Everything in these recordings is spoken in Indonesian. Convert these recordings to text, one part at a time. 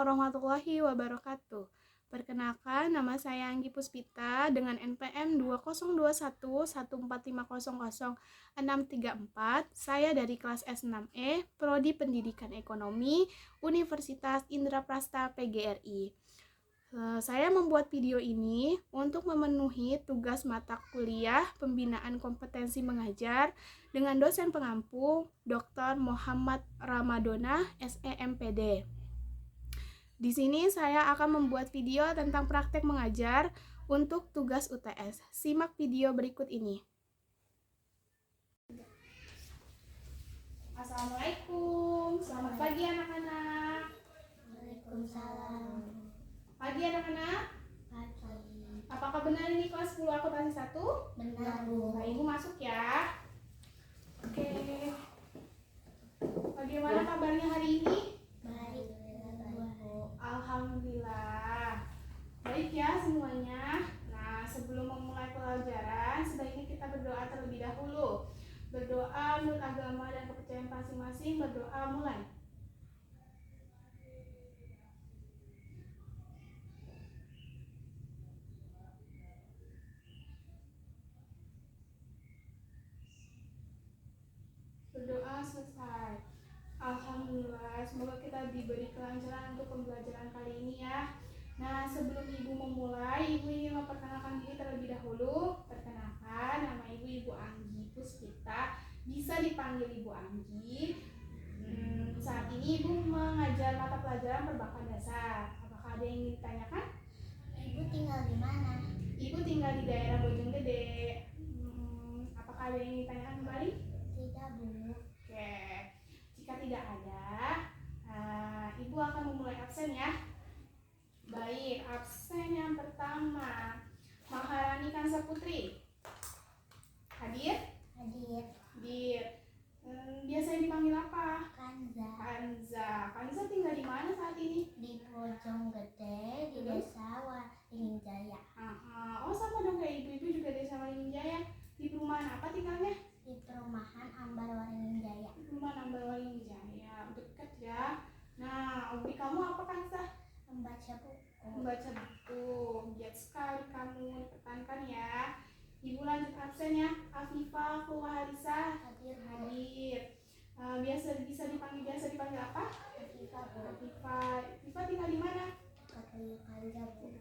warahmatullahi wabarakatuh. Perkenalkan, nama saya Anggi Puspita dengan NPM 202114500634. Saya dari kelas S6E, Prodi Pendidikan Ekonomi, Universitas Indraprasta PGRI. Saya membuat video ini untuk memenuhi tugas mata kuliah Pembinaan Kompetensi Mengajar dengan dosen pengampu Dr. Muhammad Ramadona, SEMPD. Di sini saya akan membuat video tentang praktek mengajar untuk tugas UTS. Simak video berikut ini. Assalamualaikum, selamat pagi anak-anak. Waalaikumsalam. Pagi anak-anak. Pagi. Apakah benar ini kelas 10 akuntansi 1? Benar, Bu. Nah, Ibu masuk ya. Oke. Bagaimana kabarnya hari ini? Baik. Alhamdulillah. Baik ya semuanya. Nah, sebelum memulai pelajaran, sebaiknya kita berdoa terlebih dahulu. Berdoa menurut agama dan kepercayaan masing-masing. Berdoa mulai. Berdoa selesai. Alhamdulillah, semoga kita diberi kelancaran untuk pembelajaran kali ini ya. Nah, sebelum Ibu memulai, Ibu ingin memperkenalkan diri terlebih dahulu. Perkenalkan, nama Ibu Anggi Puspita. Bisa dipanggil Ibu Anggi. Saat ini Ibu mengajar mata pelajaran perbankan dasar. Apakah ada yang ingin ditanyakan? Ibu tinggal di mana? Ibu tinggal di daerah Bojonggede. Apakah ada yang ingin ditanyakan kembali? Tidak, Bu. Oke. Jika tidak ada, Ibu akan memulai absen ya. Baik, absen yang pertama, Maharani Kansa Putri. Hadir? Hadir. Hadir. Biasanya dipanggil apa? Kanza. Kanza. Kanza tinggal di mana saat ini? Di Bojonggede, di Desa Waringin Jaya. Oh, sama dong kayak ibu-ibu juga Desa Waringin Jaya. Di perumahan apa tinggalnya? Di perumahan Ambar Waringin Jaya. Di perumahan Ambar Waringin Jaya. Dekat ya. Nah, hobi kamu apa Kanza? Membaca buku. Membaca buku. Giat sekali kamu, dipertahankan ya. Ibu lanjut absen ya. Afifah Kuwaharisa. Hadir, Bu. Hadir. Biasa dipanggil apa? Afifah, Bu. Afifah tinggal di mana? Dekat Kanza, Bu.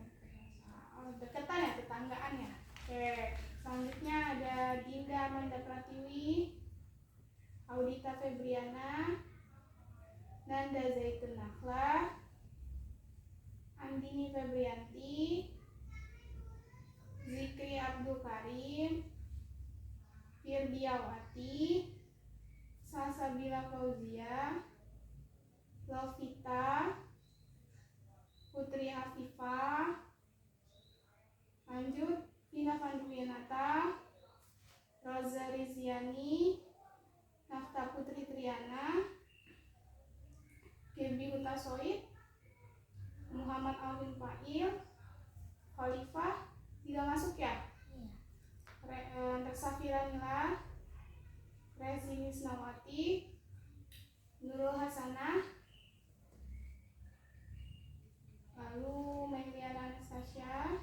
Oh, deketan ya, tetanggaan ya. Oke. Selanjutnya ada Dinda Amanda Pratiwi, Audita Febriana, Nanda Zaitun Nakhla, Andini Febrianti, Zikri Abdul Karim, Firdiawati, Salsabila Fauzia, Lovita, Putri Afifah, lanjut Vina Panduwinata, Roza Riziani, Nafta Putri Triana, Gebi Hutasoid, Muhammad Alvin Fail, Khalifah. Tidak masuk ya? Iya. Safira Nila, Rezi Wisnawati, Nurul Hasanah, lalu Meliana Anastasia,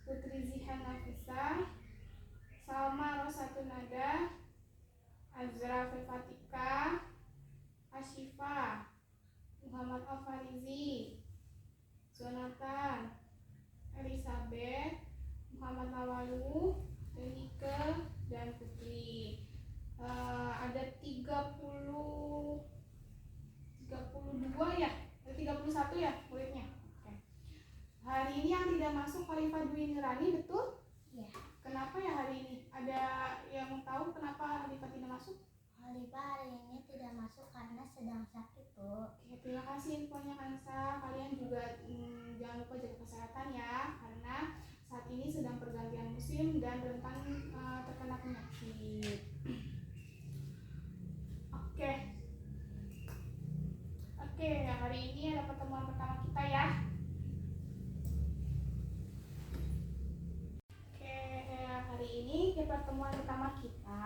Putri Zihan Nafisa, Salma Rosatun Nada, Azra Fefatika, Ashifa, Muhammad Alfarizi, Jonathan, Elizabeth, Muhammad Lawalu, Denike, dan Putri. Ada 32 ya? Ada 31 ya muridnya? Oke. Hari ini yang tidak masuk Khalifah Dwi Nurani, betul? Iya. Kenapa ya hari ini? Ada yang tahu kenapa Khalifah tidak masuk? Khalifah hari ini tidak masuk karena sedang sakit, Bu. Oke, terima kasih infonya Kansa. Kalian juga jangan lupa jaga kesehatan ya, karena saat ini sedang pergantian musim dan rentan terkena penyakit. Oke, hari ini ada pertemuan pertama kita ya. Oke, hari ini ke pertemuan pertama kita,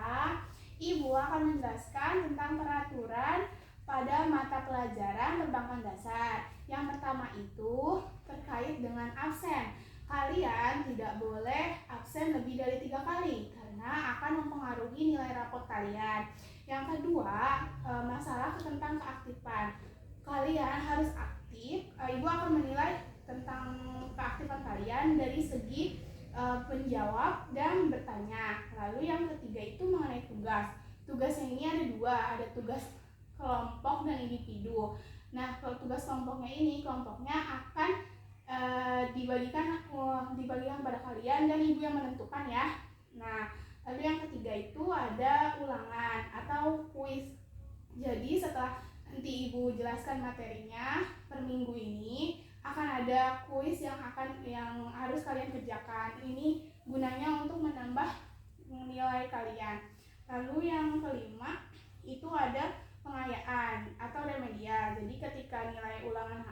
Ibu akan menjelaskan tentang peraturan pada mata pelajaran perbankan dasar. Yang pertama itu terkait dengan absen. Kalian tidak boleh absen lebih dari 3 kali karena akan mempengaruhi nilai rapot kalian. Yang kedua, masalah tentang keaktifan. Kalian harus aktif. Ibu akan menilai tentang keaktifan kalian dari segi penjawab dan bertanya. Lalu yang ketiga itu mengenai tugas. Tugasnya ini ada dua, ada tugas kelompok dan individu. Nah, kalau tugas kelompoknya ini, kelompoknya akan dibagikan pada kalian dan ibu yang menentukan ya. Nah, lalu yang ketiga itu ada ulangan atau kuis. Jadi setelah nanti ibu jelaskan materinya per minggu ini akan ada kuis yang harus kalian kerjakan. Ini gunanya untuk menambah nilai kalian. Lalu yang kelima itu ada pengayaan atau remedial. Jadi ketika nilai ulangan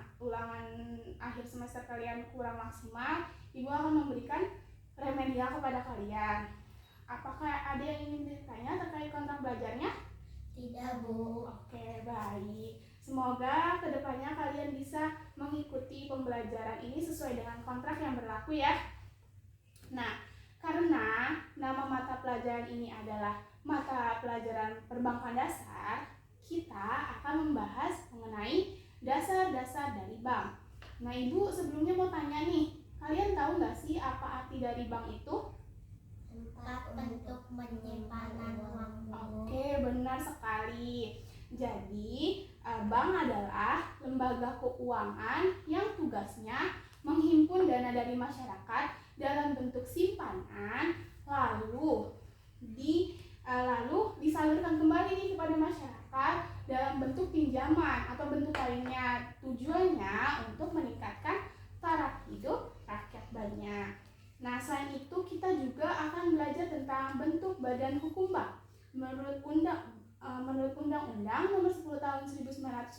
akhir semester kalian kurang maksimal, ibu akan memberikan remedial kepada kalian. Apakah ada yang ingin ditanya terkait kontrak belajarnya? Tidak, Bu. Oke, baik. Semoga kedepannya kalian bisa mengikuti pembelajaran ini sesuai dengan kontrak yang berlaku ya. Nah, karena nama mata pelajaran ini adalah mata pelajaran perbankan dasar, kita akan membahas mengenai dasar-dasar dari bank. Nah, Ibu sebelumnya mau tanya nih, kalian tahu nggak sih apa arti dari bank itu? Tempat untuk penyimpanan uang, Bu. Oke, benar sekali. Jadi, bank adalah lembaga keuangan yang tugasnya menghimpun dana dari masyarakat dalam bentuk simpanan, lalu disalurkan kembali nih kepada masyarakat dalam bentuk pinjaman atau bentuk lainnya. Tujuannya untuk meningkatkan taraf hidup rakyat banyak. Nah, selain itu kita juga akan belajar tentang bentuk badan hukum bank. Menurut Undang-Undang Nomor 10 Tahun 1998,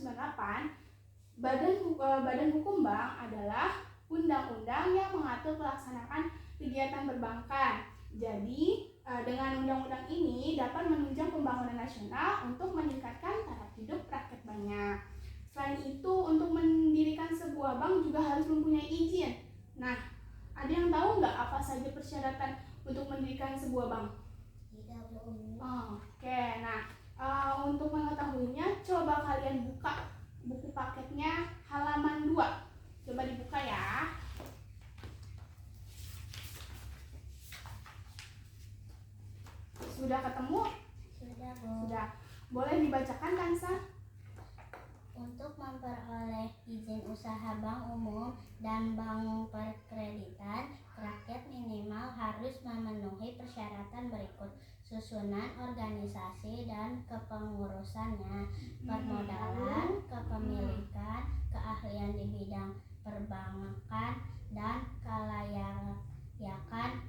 Badan Hukum Bank adalah undang-undang yang mengatur pelaksanaan kegiatan perbankan. Jadi, dengan undang-undang ini dapat menunjang pembangunan nasional untuk meningkatkan taraf hidup rakyat banyak. Selain itu, untuk mendirikan sebuah bank juga harus mempunyai izin. Nah, ada yang tahu nggak apa saja persyaratan untuk mendirikan sebuah bank? Tidak, Bu. Oke, nah untuk mengetahuinya coba kalian buka buku paketnya halaman 2. Coba dibuka ya. Sudah ketemu? Sudah, Bu. Sudah. Boleh dibacakan kan, Sa? Untuk memperoleh izin usaha bank umum dan bank perkreditan, rakyat minimal harus memenuhi persyaratan berikut: susunan organisasi dan kepengurusannya, permodalan, kepemilikan, keahlian di bidang perbankan, dan kelayakan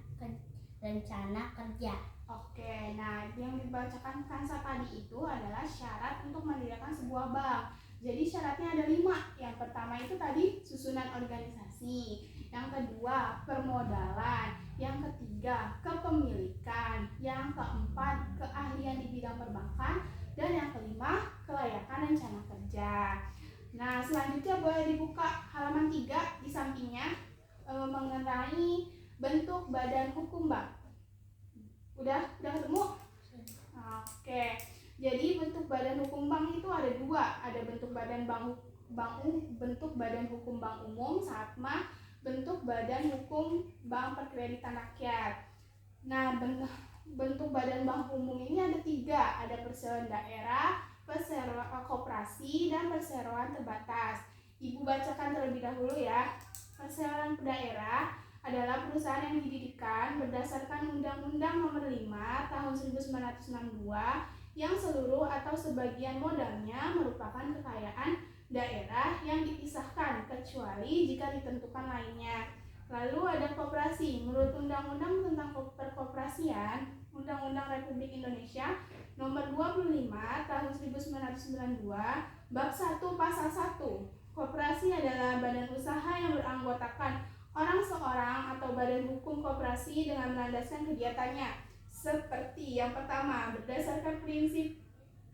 rencana kerja. Oke, nah yang dibacakan Kansa tadi itu adalah syarat untuk mendirikan sebuah bank. Jadi syaratnya ada 5. Yang pertama itu tadi susunan organisasi. Yang kedua permodalan. Yang ketiga kepemilikan. Yang keempat keahlian di bidang perbankan. Dan yang kelima kelayakan rencana kerja. Nah, selanjutnya boleh dibuka halaman 3 di sampingnya mengenai bentuk badan hukum bank. Udah ketemu? Oke. Jadi bentuk badan hukum bank itu ada 2. Ada bentuk badan bentuk badan hukum bank umum sama bentuk badan hukum bank perkreditan rakyat. Nah, bentuk badan bank umum ini ada 3. Ada perseroan daerah, perseroan koperasi, dan perseroan terbatas. Ibu bacakan terlebih dahulu ya. Perseroan daerah adalah perusahaan yang didirikan berdasarkan Undang-Undang Nomor 5 Tahun 1962 yang seluruh atau sebagian modalnya merupakan kekayaan daerah yang dipisahkan kecuali jika ditentukan lainnya. Lalu ada koperasi. Menurut Undang-Undang tentang Perkoperasian, Undang-Undang Republik Indonesia Nomor 25 Tahun 1992, Bab 1 Pasal 1. Koperasi adalah badan usaha yang beranggotakan orang seorang atau badan hukum koperasi dengan melandaskan kegiatannya seperti yang pertama, berdasarkan prinsip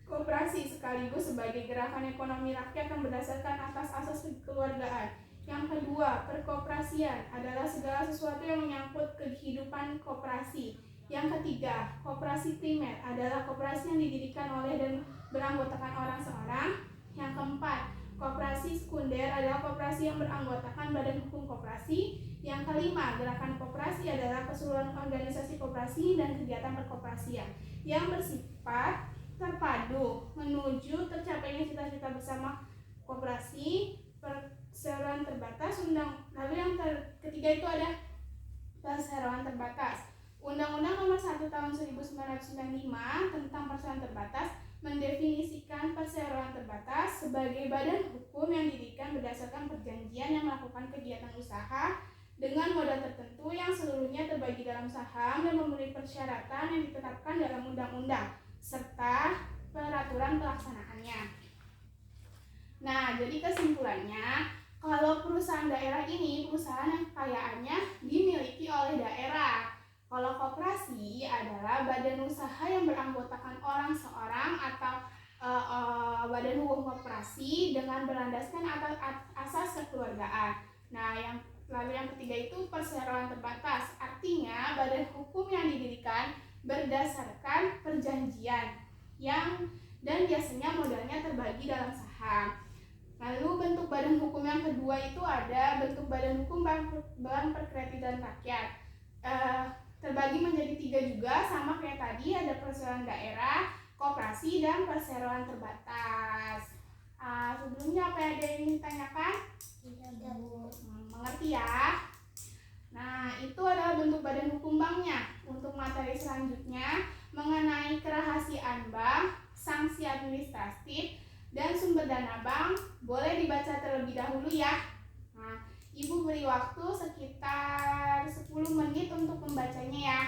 Koperasi sekaligus sebagai gerakan ekonomi rakyat yang berdasarkan atas asas kekeluargaan. Yang kedua, perkoperasian adalah segala sesuatu yang menyangkut kehidupan koperasi. Yang ketiga, koperasi primer adalah koperasi yang didirikan oleh dan beranggotakan orang seorang. Yang keempat, koperasi sekunder adalah koperasi yang beranggotakan badan hukum koperasi. Yang kelima, gerakan koperasi adalah keseluruhan organisasi koperasi dan kegiatan perkoperasian yang bersifat terpadu menuju tercapainya cita-cita bersama koperasi, perseroan terbatas, lalu yang ketiga itu ada perseroan terbatas. Undang-Undang Nomor 1 Tahun 1995 tentang perseroan terbatas mendefinisikan perseroan terbatas sebagai badan hukum yang didirikan berdasarkan perjanjian yang melakukan kegiatan usaha dengan modal tertentu yang seluruhnya terbagi dalam saham dan memenuhi persyaratan yang ditetapkan dalam undang-undang serta peraturan pelaksanaannya. Nah, jadi kesimpulannya, kalau perusahaan daerah ini perusahaan yang kekayaannya dimiliki oleh daerah. Kalau koperasi adalah badan usaha yang beranggotakan orang seorang atau badan hukum koperasi dengan berlandaskan atas asas kekeluargaan. Nah, lalu yang ketiga itu perseroan terbatas, artinya badan hukum yang didirikan berdasarkan perjanjian dan biasanya modalnya terbagi dalam saham. Lalu bentuk badan hukum yang kedua itu ada bentuk badan hukum bank perkreditan rakyat. Terbagi menjadi 3 juga, sama kayak tadi, ada perseroan daerah, koperasi, dan perseroan terbatas. Sebelumnya apa ada yang ingin ditanyakan? Tidak, Bu. Mengerti ya? Nah, itu adalah bentuk badan hukum banknya. Untuk materi selanjutnya mengenai kerahasiaan bank, sanksi administratif, dan sumber dana bank, boleh dibaca terlebih dahulu ya. Nah, Ibu beri waktu sekitar 10 menit untuk membacanya ya.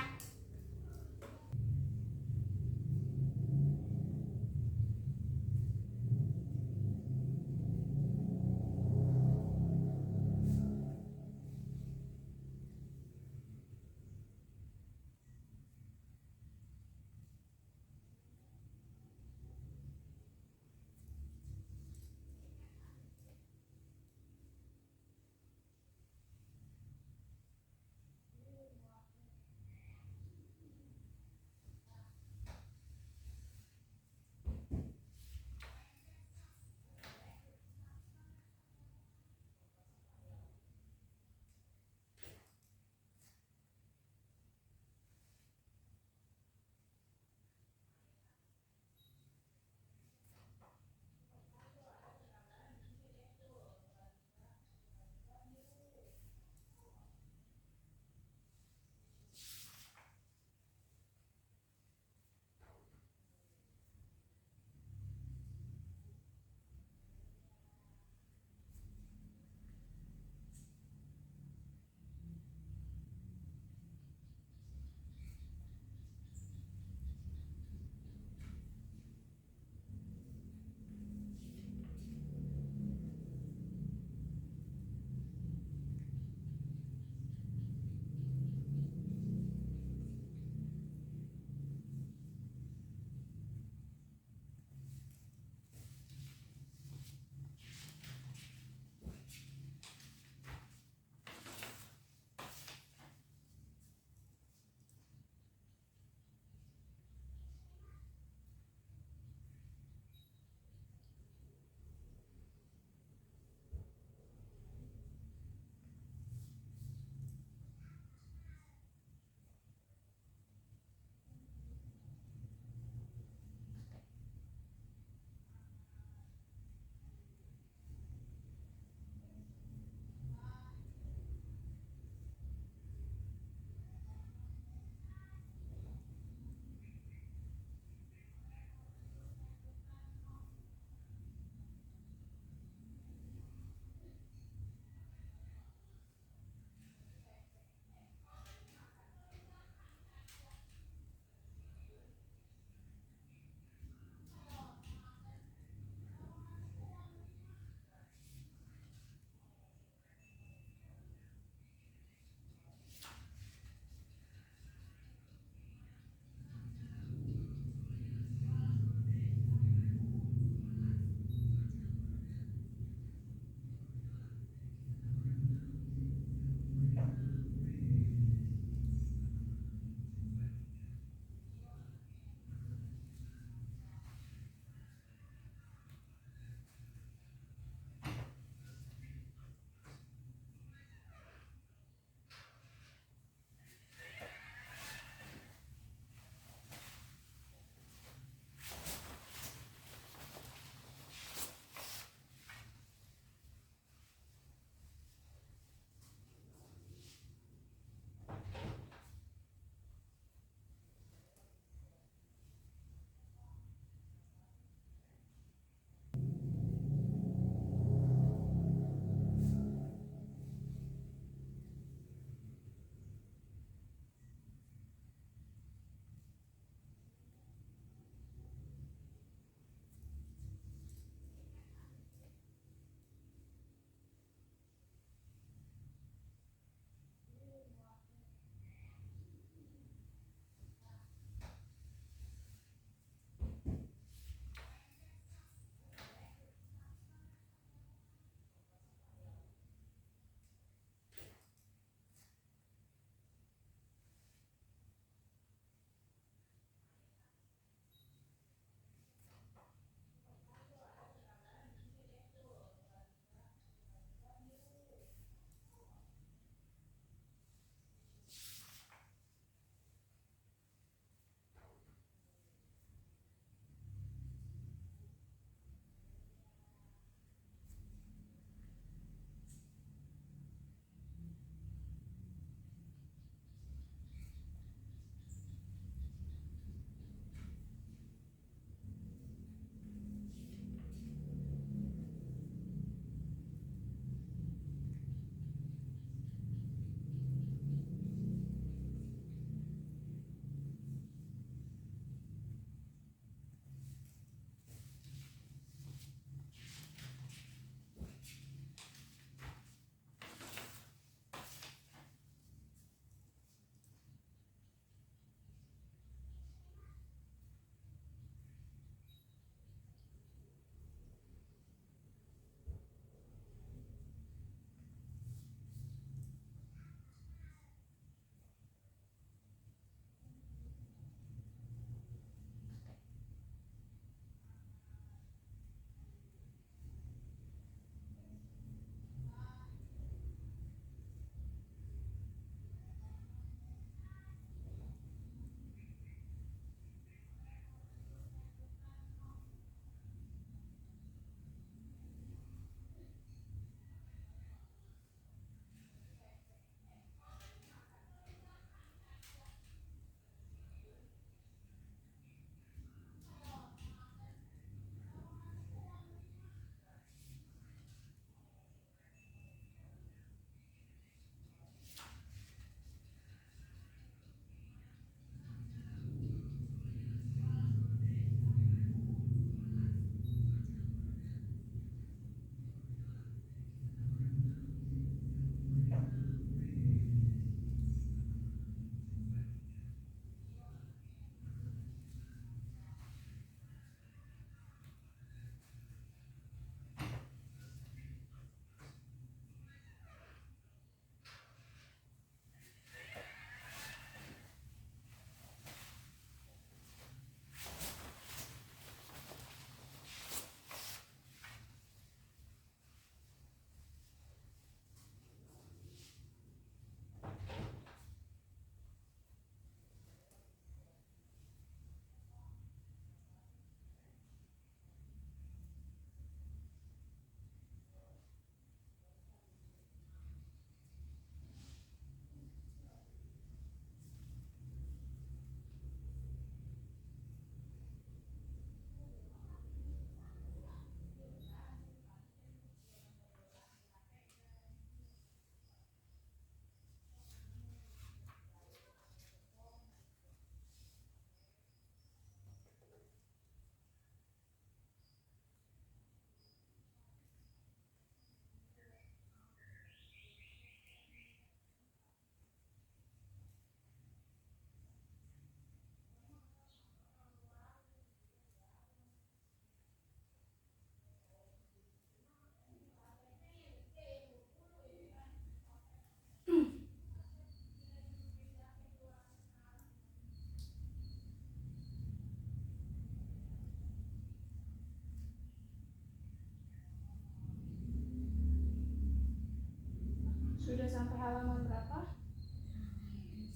Sudah sampai halaman berapa?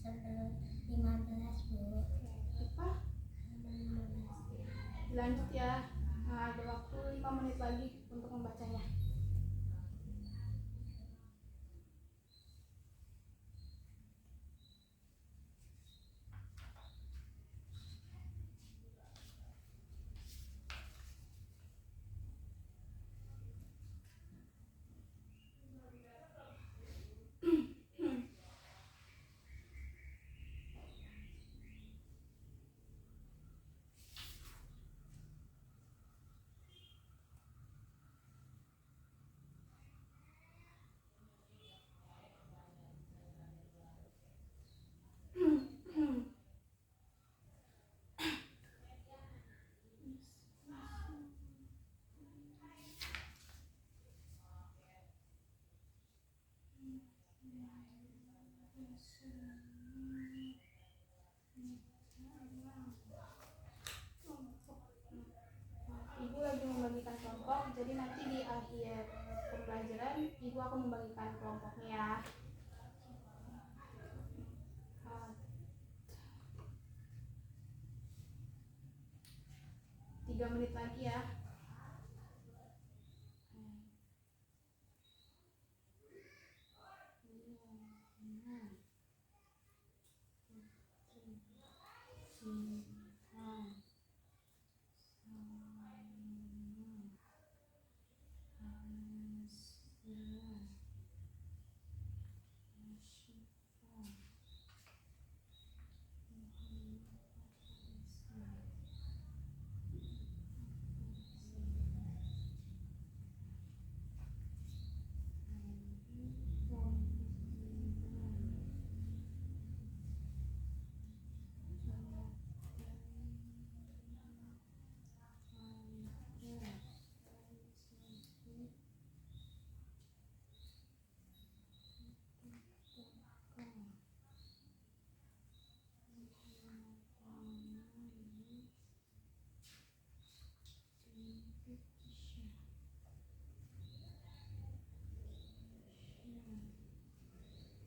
Sebelum 15, Bu. Apa? Halaman 15. Lanjut ya. Nah, ada waktu 5 menit lagi untuk membacanya. Ibu lagi membagikan kelompok, jadi nanti di akhir pembelajaran Ibu akan membagikan kelompoknya ya. 3 menit lagi ya.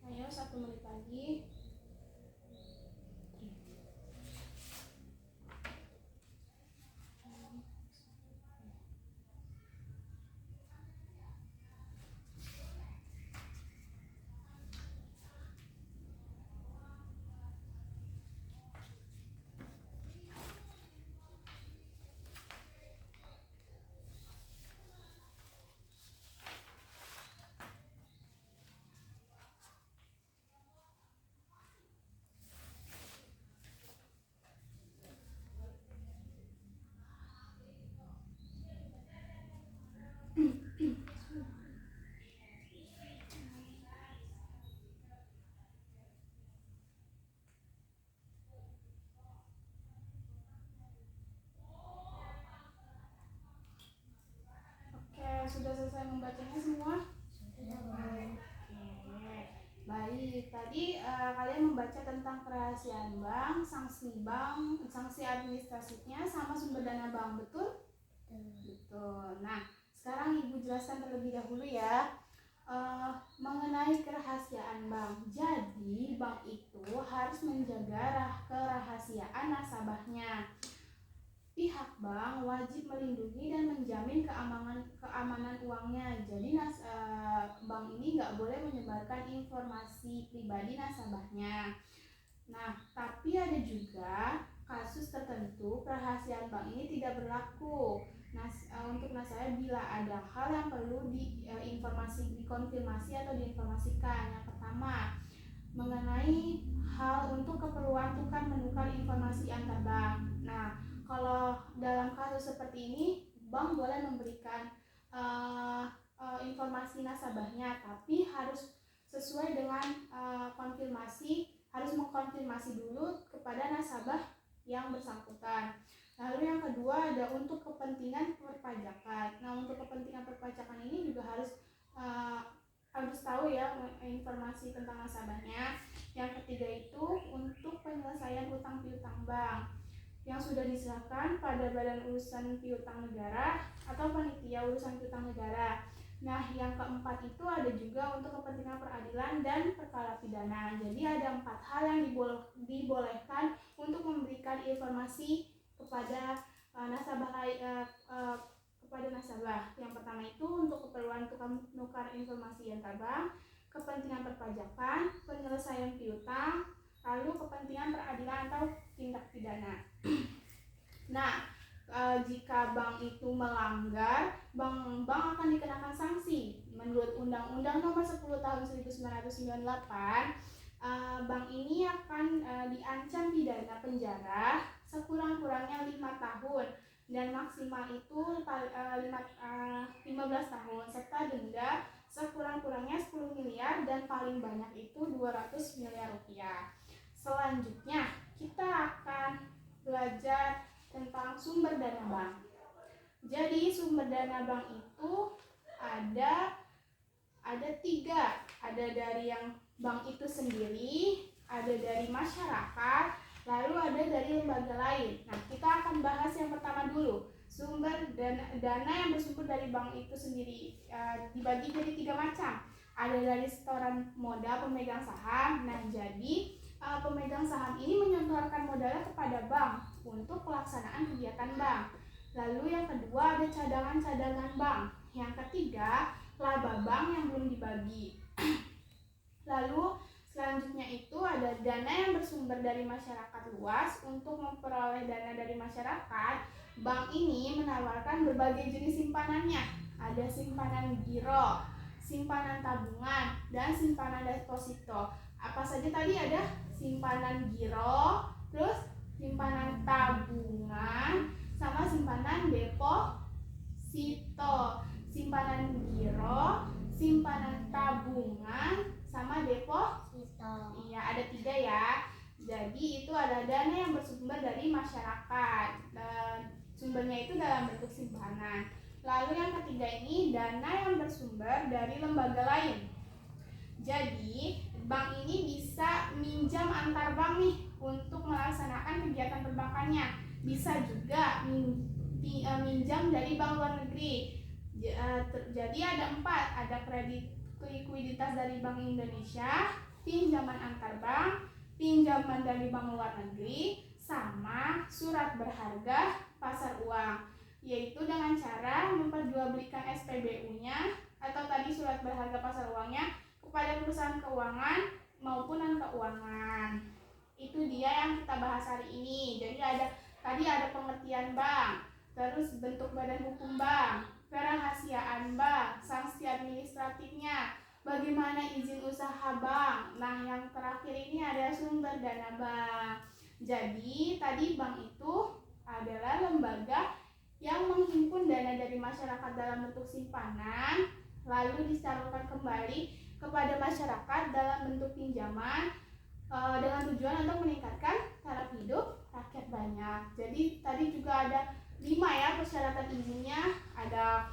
Ayo 1 menit lagi. Oke, sudah selesai membacanya semua? Sudah, Bu. Oke. Baik, tadi kalian membaca tentang kerahasiaan bank, sanksi administrasinya, sama sumber dana bank, betul? Betul. Nah, sekarang Ibu jelaskan terlebih dahulu ya mengenai kerahasiaan bank. Jadi, bank itu harus menjaga kerahasiaan nasabahnya. Pihak bank wajib melindungi dan menjamin keamanan uangnya. Jadi bank ini nggak boleh menyebarkan informasi pribadi nasabahnya. Nah, tapi ada juga kasus tertentu kerahasiaan bank ini tidak berlaku. Untuk nasabah bila ada hal yang perlu dikonfirmasi atau diinformasikan. Yang pertama, mengenai hal untuk keperluan tukar menukar informasi antar bank. Nah, kalau dalam kasus seperti ini, bank boleh memberikan informasi nasabahnya, tapi harus sesuai dengan harus mengkonfirmasi dulu kepada nasabah yang bersangkutan. Lalu yang kedua ada untuk kepentingan perpajakan. Nah, untuk kepentingan perpajakan ini juga harus tahu ya informasi tentang nasabahnya. Yang ketiga itu untuk penyelesaian utang piutang bank yang sudah diserahkan pada Badan Urusan Piutang Negara atau Panitia Urusan Piutang Negara. Nah, yang keempat itu ada juga untuk kepentingan peradilan dan perkara pidana. Jadi ada 4 hal yang dibolehkan untuk memberikan informasi kepada nasabah. Yang pertama itu untuk keperluan tukar informasi antar bank, kepentingan perpajakan, penyelesaian piutang, lalu kepentingan peradilan atau tindak pidana. Nah, jika bank itu melanggar, bank akan dikenakan sanksi. Menurut Undang-Undang Nomor 10 Tahun 1998, bank ini akan diancam pidana penjara sekurang-kurangnya 5 tahun dan maksimal itu 15 tahun serta denda sekurang-kurangnya 10 miliar dan paling banyak itu 200 miliar rupiah. Selanjutnya, kita akan belajar tentang sumber dana bank. Jadi sumber dana bank itu ada 3. Ada dari yang bank itu sendiri, ada dari masyarakat, lalu ada dari lembaga lain. Nah, kita akan bahas yang pertama dulu. Sumber dana yang bersumber dari bank itu sendiri dibagi jadi 3 macam. Ada dari setoran modal pemegang saham. Nah, jadi pemegang saham ini menyetorkan modalnya kepada bank untuk pelaksanaan kegiatan bank. Lalu yang kedua ada cadangan bank. Yang ketiga laba bank yang belum dibagi. Lalu selanjutnya itu ada dana yang bersumber dari masyarakat luas. Untuk memperoleh dana dari masyarakat, bank ini menawarkan berbagai jenis simpanannya. Ada simpanan giro, simpanan tabungan, dan simpanan deposito. Apa saja tadi? Ada simpanan giro, terus simpanan tabungan, sama simpanan deposito. Simpanan giro, simpanan tabungan, sama deposito. Iya, ada 3 ya. Jadi itu adalah dana yang bersumber dari masyarakat. Sumbernya itu dalam bentuk simpanan. Lalu yang ketiga ini dana yang bersumber dari lembaga lain. Jadi bank ini bisa minjam antar bank nih untuk melaksanakan kegiatan perbankannya. Bisa juga minjam dari bank luar negeri. Jadi ada 4, ada kredit likuiditas dari Bank Indonesia, pinjaman antar bank, pinjaman dari bank luar negeri, sama surat berharga pasar uang, yaitu dengan cara memperjualbelikan SPBU-nya atau tadi surat berharga pasar uangnya kepada perusahaan keuangan maupun non keuangan. Itu dia yang kita bahas hari ini. Jadi tadi ada pengertian bank, terus bentuk badan hukum bank, kerahasiaan bank, sanksi administratifnya, bagaimana izin usaha bank. Nah, yang terakhir ini ada sumber dana bank. Jadi tadi bank itu adalah lembaga yang menghimpun dana dari masyarakat dalam bentuk simpanan, lalu disalurkan kembali kepada masyarakat dalam bentuk pinjaman dengan tujuan untuk meningkatkan taraf hidup rakyat banyak. Jadi tadi juga ada 5 ya persyaratan izinnya. Ada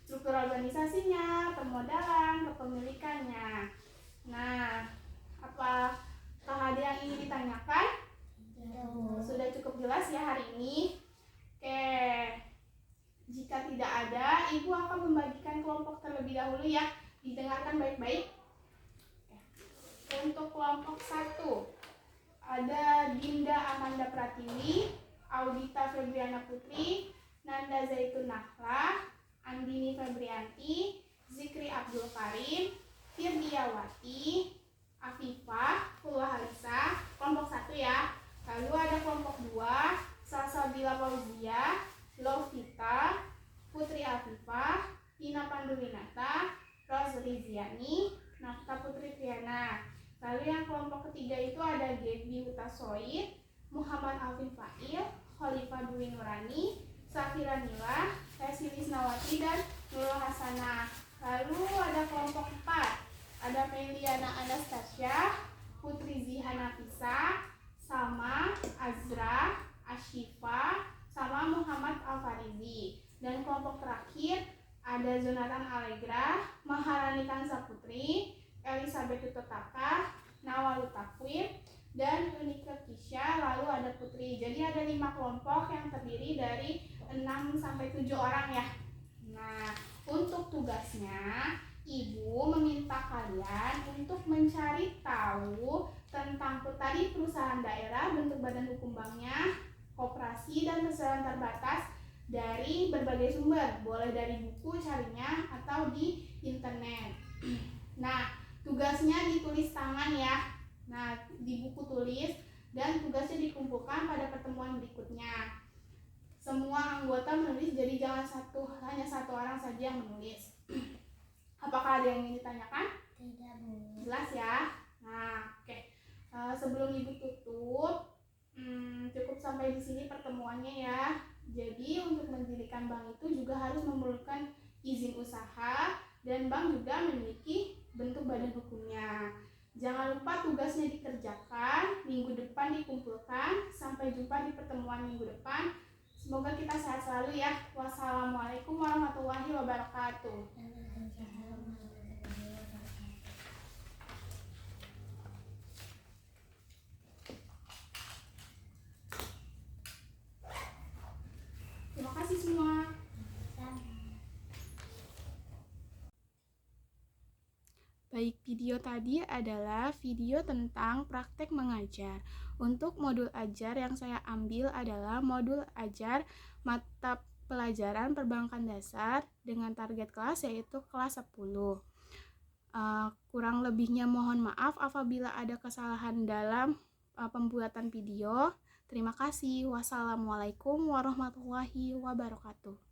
struktur organisasinya, permodalan, kepemilikannya. Nah, apakah ada yang ingin ditanyakan? Sudah cukup jelas ya hari ini? Oke, jika tidak ada, Ibu akan membagikan kelompok terlebih dahulu ya. Didengarkan baik-baik. Untuk kelompok 1 ada Dinda Amanda Pratiwi, Audita Febriana Putri, Nanda Zaitun Nahla, Andini Febrianti, Zikri Abdul Karim, Firdiawati, Afifah, Purwahalisa. Kelompok 1 ya. Lalu ada kelompok 2, Salsabila Fauzia, Lovita, Putri Afifah, Tina Panduwinata, Rosli Ziani, Nafta Putri Triana. Lalu yang kelompok ketiga itu ada Gebi Hutasoid, Muhammad Alvin Fail, Khalifah Dwi Nurani, Safira Nila, Resi Lisnawati, dan Nurul Hasanah. Lalu ada kelompok 4, ada Meliana Anastasia, Putri Zihana Pisa, sama Azra, Ashifa, sama Muhammad Al-Farizi. Dan kelompok terakhir ada Jonathan Allegra, Maharani Kansa Putri, Elizabeth Tutotaka, Nawalu Takwim, dan Unika Kisha, lalu ada Putri. Jadi ada 5 kelompok yang terdiri dari 6-7 orang ya. Nah, Untuk tugasnya, Ibu meminta kalian untuk mencari tahu tentang tadi perusahaan daerah, bentuk badan hukum banknya, koperasi dan kesejahteraan terbatas dari berbagai sumber, boleh dari buku carinya atau di internet. Nah, tugasnya ditulis tangan ya. Nah, di buku tulis dan tugasnya dikumpulkan pada pertemuan berikutnya. Semua anggota menulis, jadi jangan hanya satu orang saja yang menulis. Apakah ada yang ingin ditanyakan? Tidak, Bu. Jelas ya? Nah, oke. Sebelum Ibu tutup, cukup sampai di sini pertemuannya ya. Jadi untuk mendirikan bank itu juga harus memerlukan izin usaha dan bank juga memiliki bentuk badan hukumnya. Jangan lupa tugasnya dikerjakan, minggu depan dikumpulkan. Sampai jumpa di pertemuan minggu depan. Semoga kita sehat selalu ya. Wassalamualaikum warahmatullahi wabarakatuh. Terima kasih semua. Baik, video tadi adalah video tentang praktek mengajar. Untuk modul ajar yang saya ambil adalah modul ajar mata pelajaran perbankan dasar dengan target kelas yaitu kelas 10. Kurang lebihnya mohon maaf apabila ada kesalahan dalam pembuatan video. Terima kasih. Wassalamualaikum warahmatullahi wabarakatuh.